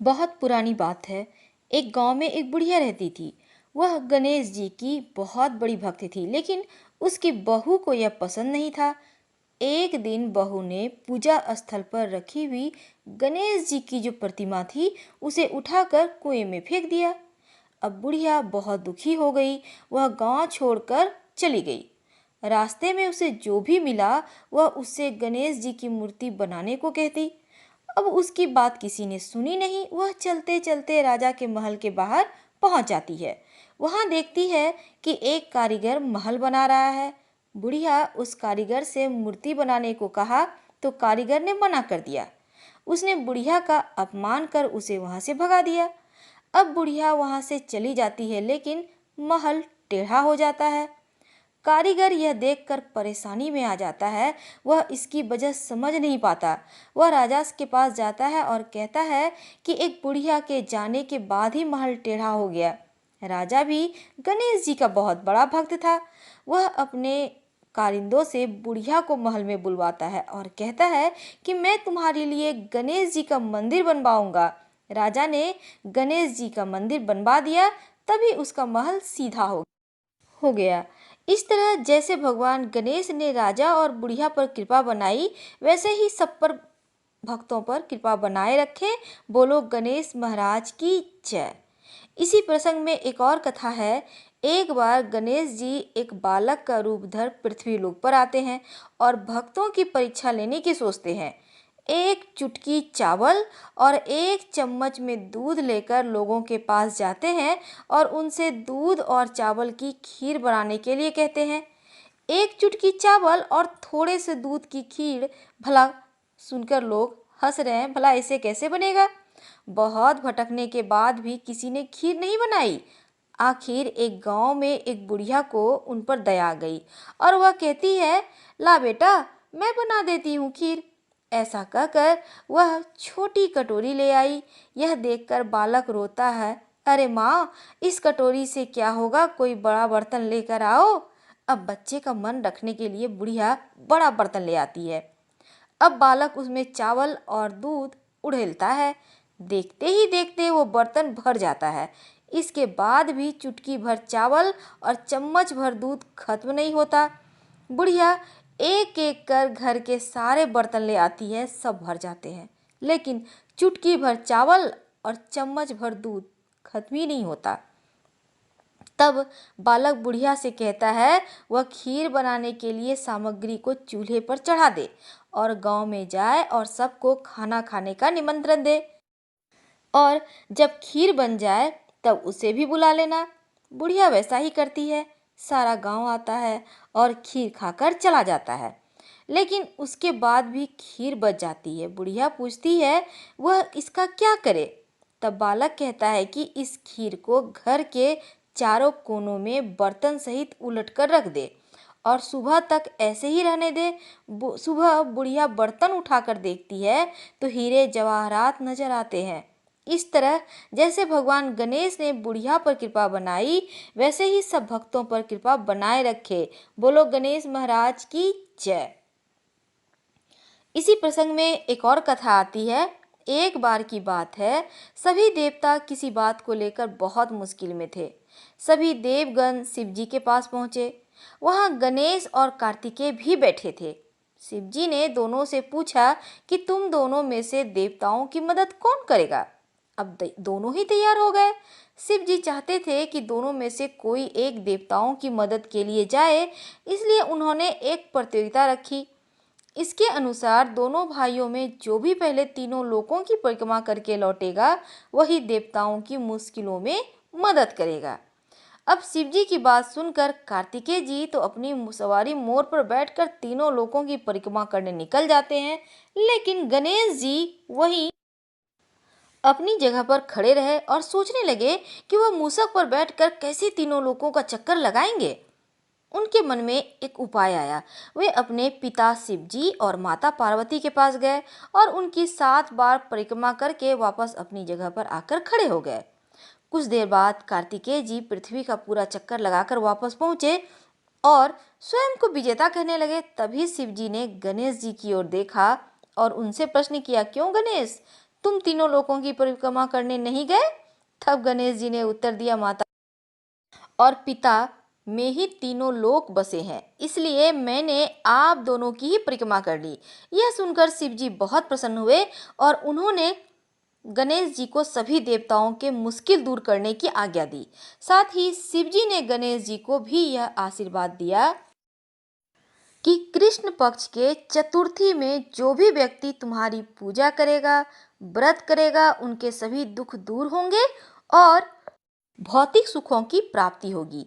बहुत पुरानी बात है। एक गांव में एक बुढ़िया रहती थी। वह गणेश जी की बहुत बड़ी भक्त थी, लेकिन उसकी बहू को यह पसंद नहीं था। एक दिन बहू ने पूजा स्थल पर रखी हुई गणेश जी की जो प्रतिमा थी, उसे उठाकर कुएं में फेंक दिया। अब बुढ़िया बहुत दुखी हो गई। वह गांव छोड़कर चली गई। रास्ते में उसे जो भी मिला, वह उससे गणेश जी की मूर्ति बनाने को कहती। अब उसकी बात किसी ने सुनी नहीं। वह चलते चलते राजा के महल के बाहर पहुंच जाती है। वहां देखती है कि एक कारीगर महल बना रहा है। बुढ़िया उस कारीगर से मूर्ति बनाने को कहा तो कारीगर ने मना कर दिया। उसने बुढ़िया का अपमान कर उसे वहां से भगा दिया। अब बुढ़िया वहां से चली जाती है, लेकिन महल टेढ़ा हो जाता है। कारीगर यह देखकर परेशानी में आ जाता है। वह इसकी वजह समझ नहीं पाता। वह राजा के पास जाता है और कहता है कि एक बुढ़िया के जाने के बाद ही महल टेढ़ा हो गया। राजा भी गणेश जी का बहुत बड़ा भक्त था। वह अपने कारिंदों से बुढ़िया को महल में बुलवाता है और कहता है कि मैं तुम्हारे लिए गणेश जी का मंदिर बनवाऊंगा। राजा ने गणेश जी का मंदिर बनवा दिया। तभी उसका महल सीधा हो गया। इस तरह जैसे भगवान गणेश ने राजा और बुढ़िया पर कृपा बनाई, वैसे ही सब पर भक्तों पर कृपा बनाए रखे। बोलो गणेश महाराज की जय। इसी प्रसंग में एक और कथा है। एक बार गणेश जी एक बालक का रूप धर पृथ्वी लोक पर आते हैं और भक्तों की परीक्षा लेने की सोचते हैं। एक चुटकी चावल और एक चम्मच में दूध लेकर लोगों के पास जाते हैं और उनसे दूध और चावल की खीर बनाने के लिए कहते हैं। एक चुटकी चावल और थोड़े से दूध की खीर, भला सुनकर लोग हंस रहे हैं। भला ऐसे कैसे बनेगा? बहुत भटकने के बाद भी किसी ने खीर नहीं बनाई। आखिर एक गांव में एक बुढ़िया को उन पर दया आ गई और वह कहती है, ला बेटा, मैं बना देती हूँ खीर। ऐसा कहकर वह छोटी कटोरी ले आई। यह देखकर बालक रोता है, अरे माँ, इस कटोरी से क्या होगा, कोई बड़ा बर्तन लेकर आओ। अब बच्चे का मन रखने के लिए बुढ़िया बड़ा बर्तन ले आती है। अब बालक उसमें चावल और दूध उड़ेलता है। देखते ही देखते वो बर्तन भर जाता है। इसके बाद भी चुटकी भर चावल और चम्मच भर दूध खत्म नहीं होता। बुढ़िया एक एक कर घर के सारे बर्तन ले आती है, सब भर जाते हैं, लेकिन चुटकी भर चावल और चम्मच भर दूध खत्म ही नहीं होता। तब बालक बुढ़िया से कहता है वह खीर बनाने के लिए सामग्री को चूल्हे पर चढ़ा दे और गांव में जाए और सबको खाना खाने का निमंत्रण दे, और जब खीर बन जाए तब उसे भी बुला लेना। बुढ़िया वैसा ही करती है। सारा गांव आता है और खीर खाकर चला जाता है, लेकिन उसके बाद भी खीर बच जाती है। बुढ़िया पूछती है वह इसका क्या करे। तब बालक कहता है कि इस खीर को घर के चारों कोनों में बर्तन सहित उलट कर रख दे और सुबह तक ऐसे ही रहने दे। सुबह बुढ़िया बर्तन उठाकर देखती है तो हीरे जवाहरात नजर आते हैं। इस तरह जैसे भगवान गणेश ने बुढ़िया पर कृपा बनाई, वैसे ही सब भक्तों पर कृपा बनाए रखे। बोलो गणेश महाराज की जय। इसी प्रसंग में एक और कथा आती है। एक बार की बात है, सभी देवता किसी बात को लेकर बहुत मुश्किल में थे। सभी देवगण शिव जी के पास पहुंचे। वहां गणेश और कार्तिकेय भी बैठे थे। शिव जी ने दोनों से पूछा कि तुम दोनों में से देवताओं की मदद कौन करेगा। अब दोनों ही तैयार हो गए। शिव जी चाहते थे कि दोनों में से कोई एक देवताओं की मदद के लिए जाए, इसलिए उन्होंने एक प्रतियोगिता रखी। इसके अनुसार दोनों भाइयों में जो भी पहले तीनों लोकों की परिक्रमा करके लौटेगा, वही देवताओं की मुश्किलों में मदद करेगा। अब शिव जी की बात सुनकर कार्तिकेय जी तो अपनी सवारी मोर पर बैठकर तीनों लोकों की परिक्रमा करने निकल जाते हैं, लेकिन गणेश जी वहीं अपनी जगह पर खड़े रहे और सोचने लगे कि वह मूसक पर बैठकर कैसे तीनों लोकों का चक्कर लगाएंगे। उनके मन में एक उपाय आया। वे अपने पिता शिव जी और माता पार्वती के पास गए और उनकी 7 बार परिक्रमा करके वापस अपनी जगह पर आकर खड़े हो गए। कुछ देर बाद कार्तिकेय जी पृथ्वी का पूरा चक्कर लगाकर वापस पहुंचे और स्वयं को विजेता कहने लगे। तभी शिव जी ने गणेश जी की ओर देखा और उनसे प्रश्न किया, क्यों गणेश, तुम तीनों लोकों की परिक्रमा करने नहीं गए? तब गणेश जी ने उत्तर दिया, माता और पिता में ही तीनों लोक बसे हैं, इसलिए मैंने आप दोनों की ही परिक्रमा कर ली। यह सुनकर शिव जी बहुत प्रसन्न हुए और उन्होंने गणेश जी को सभी देवताओं के मुश्किल दूर करने की आज्ञा दी। साथ ही शिव जी ने गणेश जी को भी यह आशीर्वाद दिया कि कृष्ण पक्ष के चतुर्थी में जो भी व्यक्ति तुम्हारी पूजा करेगा, व्रत करेगा, उनके सभी दुख दूर होंगे और भौतिक सुखों की प्राप्ति होगी।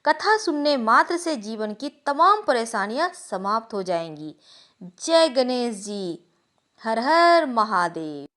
कथा सुनने मात्र से जीवन की तमाम परेशानियां समाप्त हो जाएंगी। जय गणेश जी। हर हर महादेव।